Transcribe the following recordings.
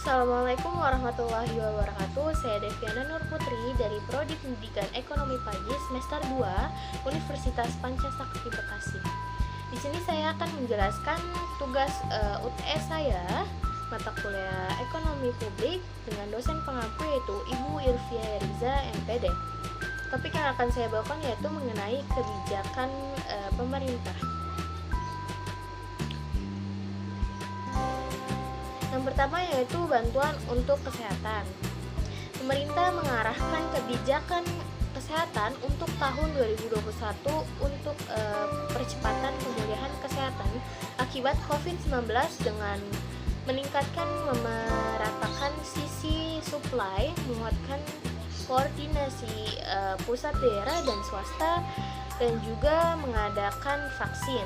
Assalamualaikum warahmatullahi wabarakatuh. Saya Deviana Nur Putri dari Prodi Pendidikan Ekonomi Pagi semester 2 Universitas Pancasakti Bekasi. Di sini saya akan menjelaskan tugas UTS saya, mata kuliah Ekonomi Publik dengan dosen pengampu yaitu Ibu Irfia Riza MPD. Topik yang akan saya bawakan yaitu mengenai kebijakan pemerintah. Yang pertama yaitu bantuan untuk kesehatan. Pemerintah mengarahkan kebijakan kesehatan untuk tahun 2021 untuk percepatan pemulihan kesehatan akibat COVID-19 dengan meningkatkan memeratakan sisi supply, menguatkan koordinasi pusat, daerah, dan swasta, dan juga mengadakan vaksin.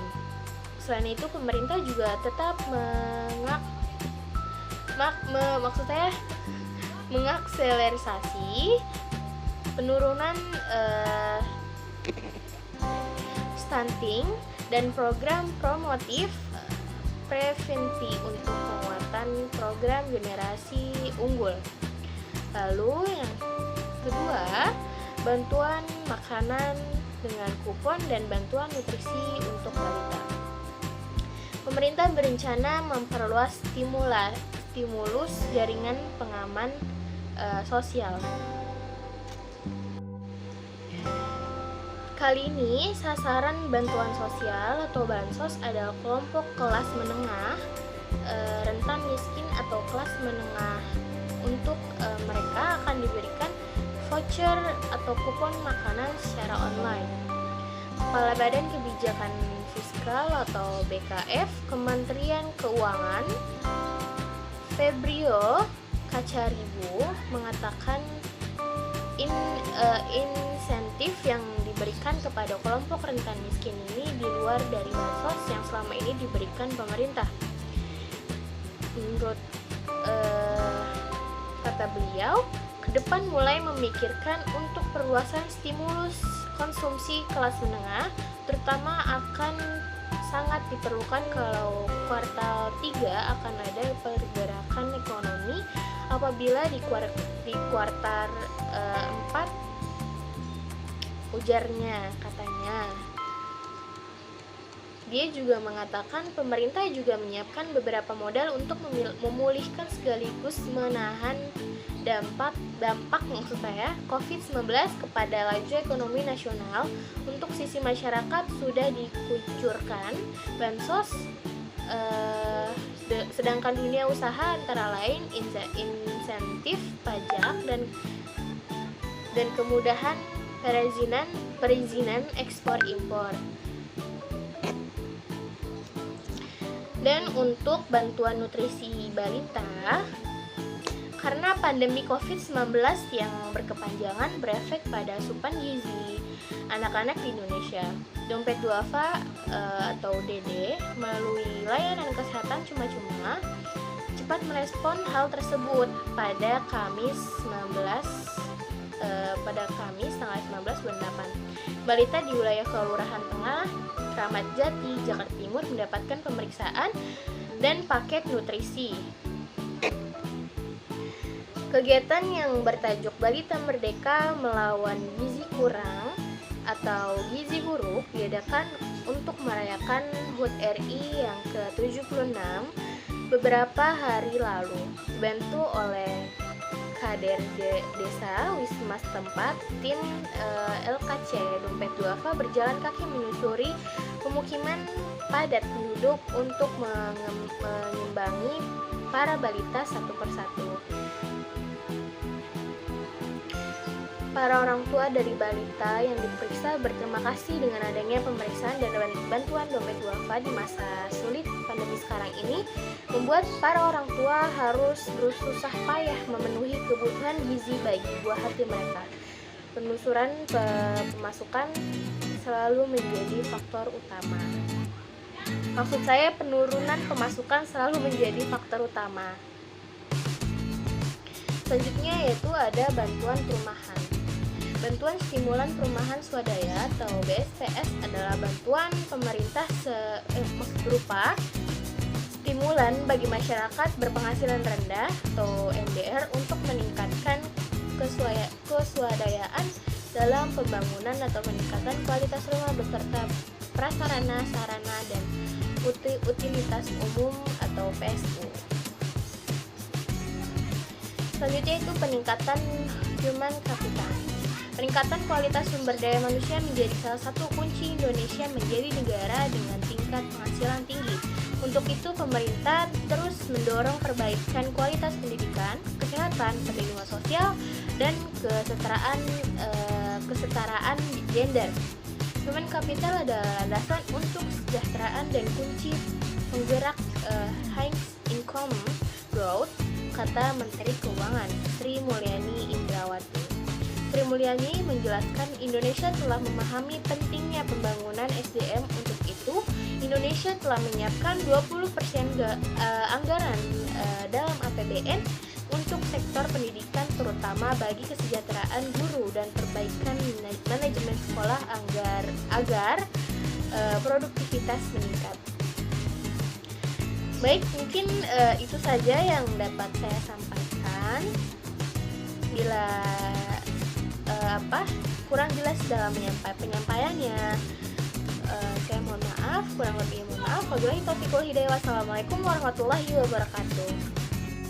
Selain itu, pemerintah juga tetap mengakselerasi penurunan stunting dan program promotif preventif untuk penguatan program generasi unggul. Lalu yang kedua, bantuan makanan dengan kupon dan bantuan nutrisi untuk balita. Pemerintah berencana memperluas stimulus jaringan pengaman sosial. Kali ini sasaran bantuan sosial atau bansos adalah kelompok kelas menengah, rentan miskin atau kelas menengah. Untuk mereka akan diberikan voucher atau kupon makanan secara online. Kepala Badan Kebijakan Fiskal atau BKF Kementerian Keuangan Febrio Kacaribu mengatakan insentif yang diberikan kepada kelompok rentan miskin ini di luar dari bansos yang selama ini diberikan pemerintah. Menurut kata beliau, ke depan mulai memikirkan untuk perluasan stimulus konsumsi kelas menengah, terutama akan sangat diperlukan kalau kuartal 3 akan ada pergerakan ekonomi apabila di kuartal 4 ujarnya katanya. Dia juga mengatakan pemerintah juga menyiapkan beberapa modal untuk memulihkan sekaligus menahan dampak maksud saya COVID-19 kepada laju ekonomi nasional. Untuk sisi masyarakat sudah dikucurkan bansos, sedangkan dunia usaha antara lain insentif pajak dan kemudahan perizinan ekspor impor. Dan untuk bantuan nutrisi balita, karena pandemi COVID-19 yang berkepanjangan berefek pada asupan gizi anak-anak di Indonesia, Dompet Duafa atau DD melalui layanan kesehatan cuma-cuma cepat merespon hal tersebut pada Kamis tanggal 19 bulan 8. Balita di wilayah Kelurahan Tengah, Kramat Jati, Jakarta Timur mendapatkan pemeriksaan dan paket nutrisi. Kegiatan yang bertajuk Balita Merdeka Melawan Gizi Kurang atau Gizi Buruk diadakan untuk merayakan HUT RI yang ke-76 beberapa hari lalu, dibantu oleh kader desa Wisma setempat. Tim LKC Dompet Duafa berjalan kaki menyusuri pemukiman padat penduduk untuk mengimbangi para balita satu persatu. Para orang tua dari balita yang diperiksa berterima kasih dengan adanya pemeriksaan dan bantuan Dompet Duafa di masa sulit pandemi sekarang ini, membuat para orang tua harus bersusah payah memenuhi kebutuhan gizi bagi buah hati mereka. Penelusuran pemasukan selalu menjadi faktor utama. Maksud saya, penurunan pemasukan selalu menjadi faktor utama. Selanjutnya yaitu ada bantuan perumahan. Bantuan Stimulan Perumahan Swadaya atau BSPS adalah bantuan pemerintah berupa stimulan bagi masyarakat berpenghasilan rendah atau MDR untuk meningkatkan kesuadayaan dalam pembangunan atau peningkatan kualitas rumah beserta prasarana, sarana, dan utilitas umum atau PSU. Selanjutnya itu peningkatan human capital. Peningkatan kualitas sumber daya manusia menjadi salah satu kunci Indonesia menjadi negara dengan tingkat penghasilan tinggi. Untuk itu, pemerintah terus mendorong perbaikan kualitas pendidikan, kesehatan, perlindungan sosial, dan kesetaraan gender. Human capital adalah landasan untuk kesejahteraan dan kunci penggerak high income growth, kata Menteri Keuangan Sri Mulyani Indrawati. Sri Mulyani menjelaskan Indonesia telah memahami pentingnya pembangunan SDM. Untuk itu, Indonesia telah menyiapkan 20% anggaran dalam APBN untuk sektor pendidikan, terutama bagi kesejahteraan guru dan perbaikan manajemen sekolah agar produktivitas meningkat. Baik, mungkin itu saja yang dapat saya sampaikan. Bila kurang jelas dalam penyampaiannya, saya mohon maaf, kurang lebih mohon maaf. Wabillahi taufiq wal hidayah. Wassalamualaikum warahmatullahi wabarakatuh.